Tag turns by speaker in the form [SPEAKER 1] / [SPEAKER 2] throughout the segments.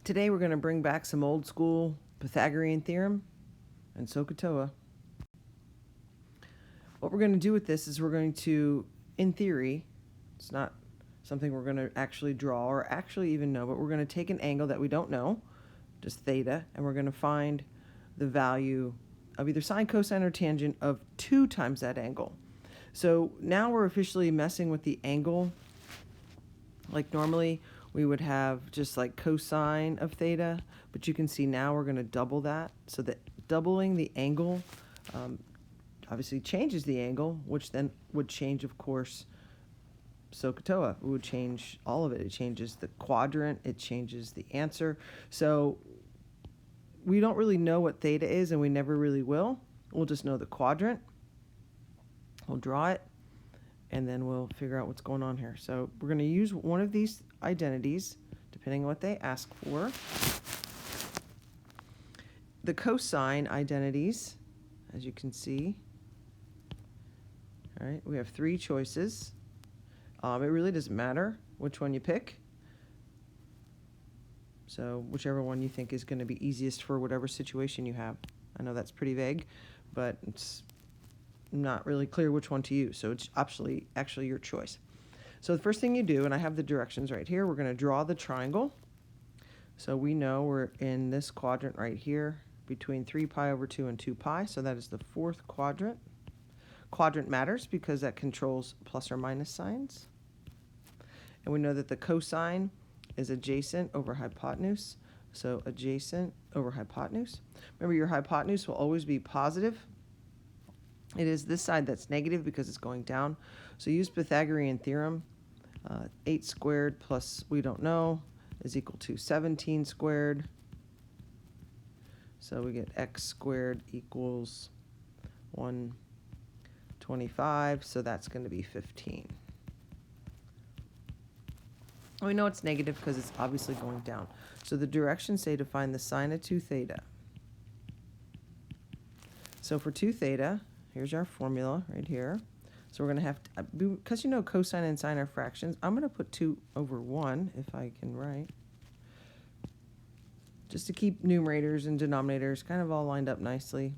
[SPEAKER 1] Today we're going to bring back some old school Pythagorean theorem and SOHCAHTOA. What we're going to do with this is we're going to, in theory, it's not something we're going to actually draw or actually even know, but we're going to take an angle that we don't know, just theta, and we're going to find the value of either sine, cosine, or tangent of 2 times that angle. So now we're officially messing with the angle. Like normally we would have just like cosine of theta, but you can see now we're going to double that. So that doubling the angle obviously changes the angle, which then would change, of course, SOHCAHTOA. It would change all of it. It changes the quadrant. It changes the answer. So we don't really know what theta is, and we never really will. We'll just know the quadrant. We'll draw it, and then we'll figure out what's going on here. So we're going to use one of these identities, depending on what they ask for. The cosine identities, as you can see, all right, we have 3 choices. It really doesn't matter which one you pick. So whichever one you think is going to be easiest for whatever situation you have. I know that's pretty vague, but it's not really clear which one to use. So it's actually your choice. So the first thing you do, and I have the directions right here, we're going to draw the triangle. So we know we're in this quadrant right here between 3 pi over 2 and 2 pi. So that is the 4th quadrant. Quadrant matters because that controls plus or minus signs. And we know that the cosine is adjacent over hypotenuse. So adjacent over hypotenuse. Remember, your hypotenuse will always be positive. It is this side that's negative because it's going down. So use Pythagorean theorem. 8 squared plus we don't know is equal to 17 squared. So we get x squared equals 125. So that's going to be 15. We know it's negative because it's obviously going down. So the directions say to find the sine of 2 theta. So for 2 theta, here's our formula right here. So we're going to have to, because you know cosine and sine are fractions, I'm going to put 2 over 1 if I can write. Just to keep numerators and denominators kind of all lined up nicely.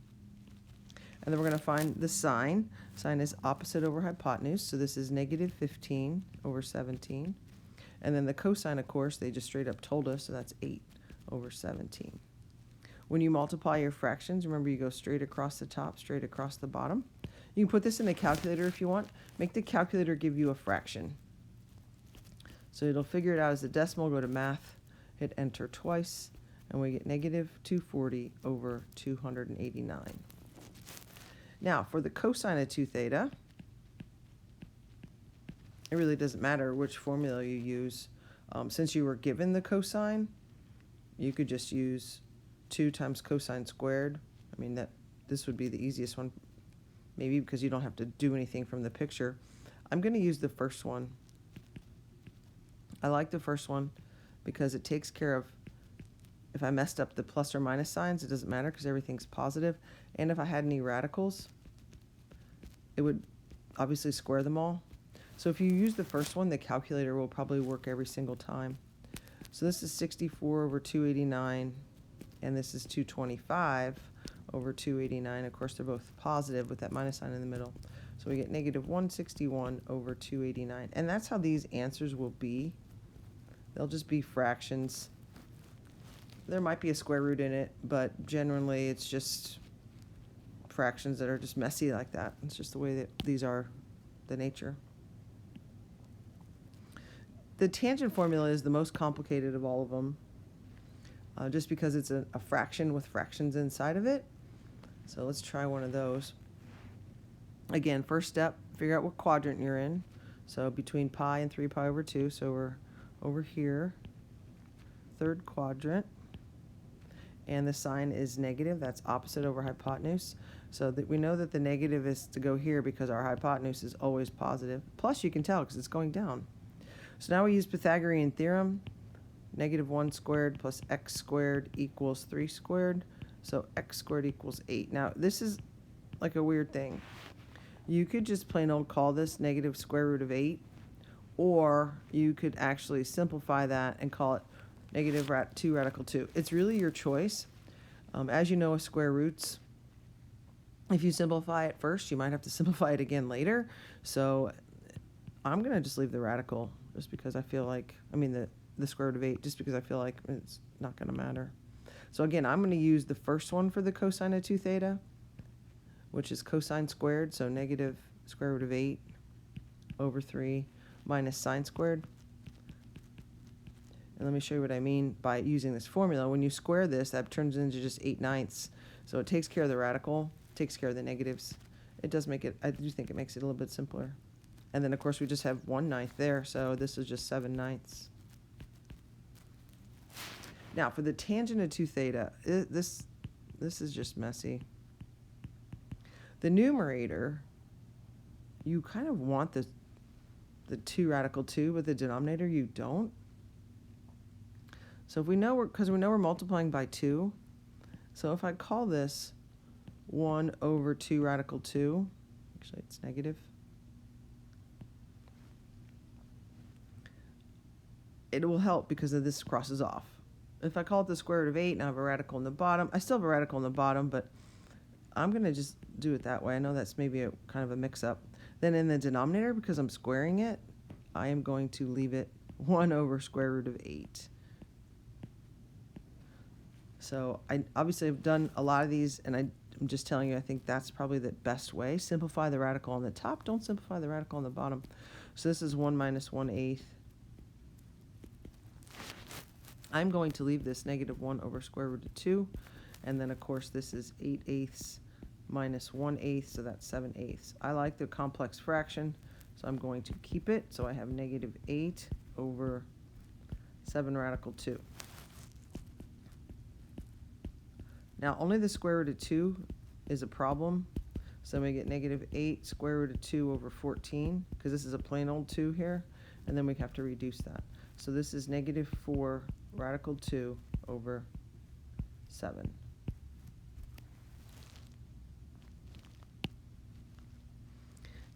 [SPEAKER 1] And then we're going to find the sine. Sine is opposite over hypotenuse, so this is negative 15 over 17. And then the cosine, of course, they just straight up told us, so that's 8 over 17. When you multiply your fractions, remember you go straight across the top, straight across the bottom. You can put this in a calculator if you want. Make the calculator give you a fraction. So it'll figure it out as a decimal, go to math, hit enter twice, and we get negative 240 over 289. Now, for the cosine of 2 theta, it really doesn't matter which formula you use. Since you were given the cosine, you could just use 2 times cosine squared. I mean, this would be the easiest one, maybe because you don't have to do anything from the picture. I'm going to use the first one. I like the first one because it takes care of, if I messed up the plus or minus signs, it doesn't matter because everything's positive. And if I had any radicals, it would obviously square them all. So if you use the first one, the calculator will probably work every single time. So this is 64 over 289, and this is 225 over 289. Of course, they're both positive with that minus sign in the middle. So we get negative 161 over 289. And that's how these answers will be. They'll just be fractions. There might be a square root in it, but generally it's just fractions that are just messy like that. It's just the way that these are, the nature. The tangent formula is the most complicated of all of them, just because it's a fraction with fractions inside of it. So let's try one of those. Again, first step, figure out what quadrant you're in. So between pi and 3 pi over 2, so we're over here, 3rd quadrant. And the sign is negative, that's opposite over hypotenuse. So that we know that the negative is to go here because our hypotenuse is always positive. Plus you can tell because it's going down. So now we use Pythagorean theorem. Negative 1 squared plus x squared equals 3 squared. So x squared equals 8. Now this is like a weird thing. You could just plain old call this negative square root of 8. Or you could actually simplify that and call it negative 2 radical 2. It's really your choice. As you know with square roots, if you simplify it first, you might have to simplify it again later. So I'm going to just leave the radical just because I feel like, the square root of 8, just because I feel like it's not going to matter. So again, I'm going to use the first one for the cosine of 2 theta, which is cosine squared, so negative square root of 8 over 3 minus sine squared. And let me show you what I mean by using this formula. When you square this, that turns into just 8/9. So it takes care of the radical, takes care of the negatives. It does make it, I do think it makes it a little bit simpler. And then, of course, we just have 1/9 there, so this is just 7/9. Now, for the tangent of 2 theta, this is just messy. The numerator, you kind of want the 2 radical 2, but the denominator you don't. So if we know because we know we're multiplying by 2, so if I call this 1 over 2 radical 2, actually it's negative, it will help because of this crosses off. If I call it the square root of 8 and I have a radical in the bottom, I still have a radical in the bottom, but I'm going to just do it that way. I know that's maybe a kind of a mix-up. Then in the denominator, because I'm squaring it, I am going to leave it 1 over square root of 8. So I obviously have done a lot of these, and I'm just telling you I think that's probably the best way. Simplify the radical on the top. Don't simplify the radical on the bottom. So this is 1 minus 1/8. I'm going to leave this negative 1 over square root of 2. And then, of course, this is 8/8 minus 1/8, so that's 7/8. I like the complex fraction, so I'm going to keep it. So I have negative 8 over 7 radical 2. Now, only the square root of 2 is a problem. So we get negative 8 square root of 2 over 14, because this is a plain old 2 here. And then we have to reduce that. So this is negative 4 radical 2 over 7.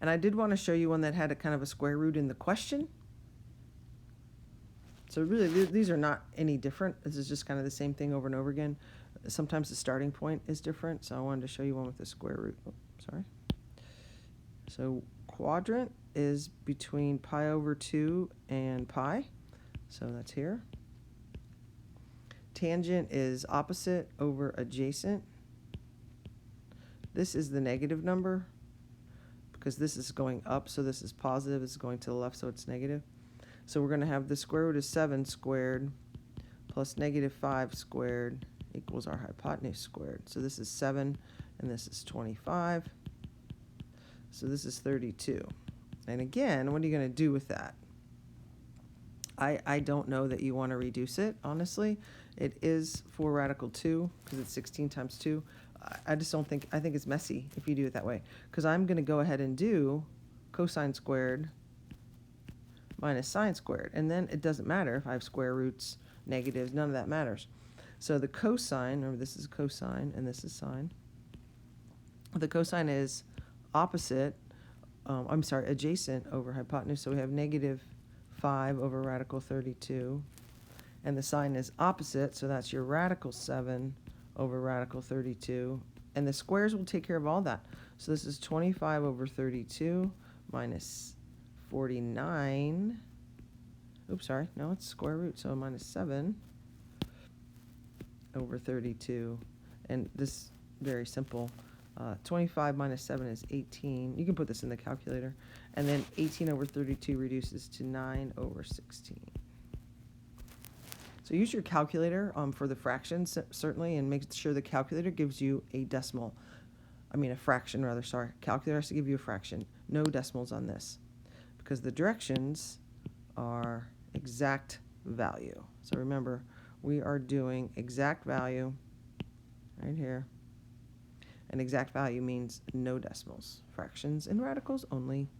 [SPEAKER 1] And I did want to show you one that had a kind of a square root in the question. So really, these are not any different. This is just kind of the same thing over and over again. Sometimes the starting point is different, so I wanted to show you one with the square root. Oh, sorry. So quadrant is between pi over 2 and pi. So that's here. Tangent is opposite over adjacent. This is the negative number because this is going up, so this is positive. This is going to the left, so it's negative. So we're going to have the square root of 7 squared plus negative 5 squared equals our hypotenuse squared. So this is 7, and this is 25. So this is 32. And again, what are you going to do with that? I don't know that you want to reduce it, honestly. It is 4 radical 2 because it's 16 times 2. I just don't think, I think it's messy if you do it that way. Because I'm going to go ahead and do cosine squared minus sine squared. And then it doesn't matter if I have square roots, negatives, none of that matters. So the cosine, remember this is cosine and this is sine. The cosine is opposite, adjacent over hypotenuse. So we have negative 5 over radical 32. And the sine is opposite, so that's your radical 7 over radical 32. And the squares will take care of all that. So this is 25 over 32 minus 49. Oops, sorry. No, it's square root, so minus 7 over 32. And this very simple. 25 minus 7 is 18. You can put this in the calculator. And then 18 over 32 reduces to 9 over 16. So use your calculator for the fractions, certainly, and make sure the calculator gives you a decimal. A fraction rather, sorry. Calculator has to give you a fraction. No decimals on this. Because the directions are exact value. So remember, we are doing exact value right here. And exact value means no decimals. Fractions and radicals only.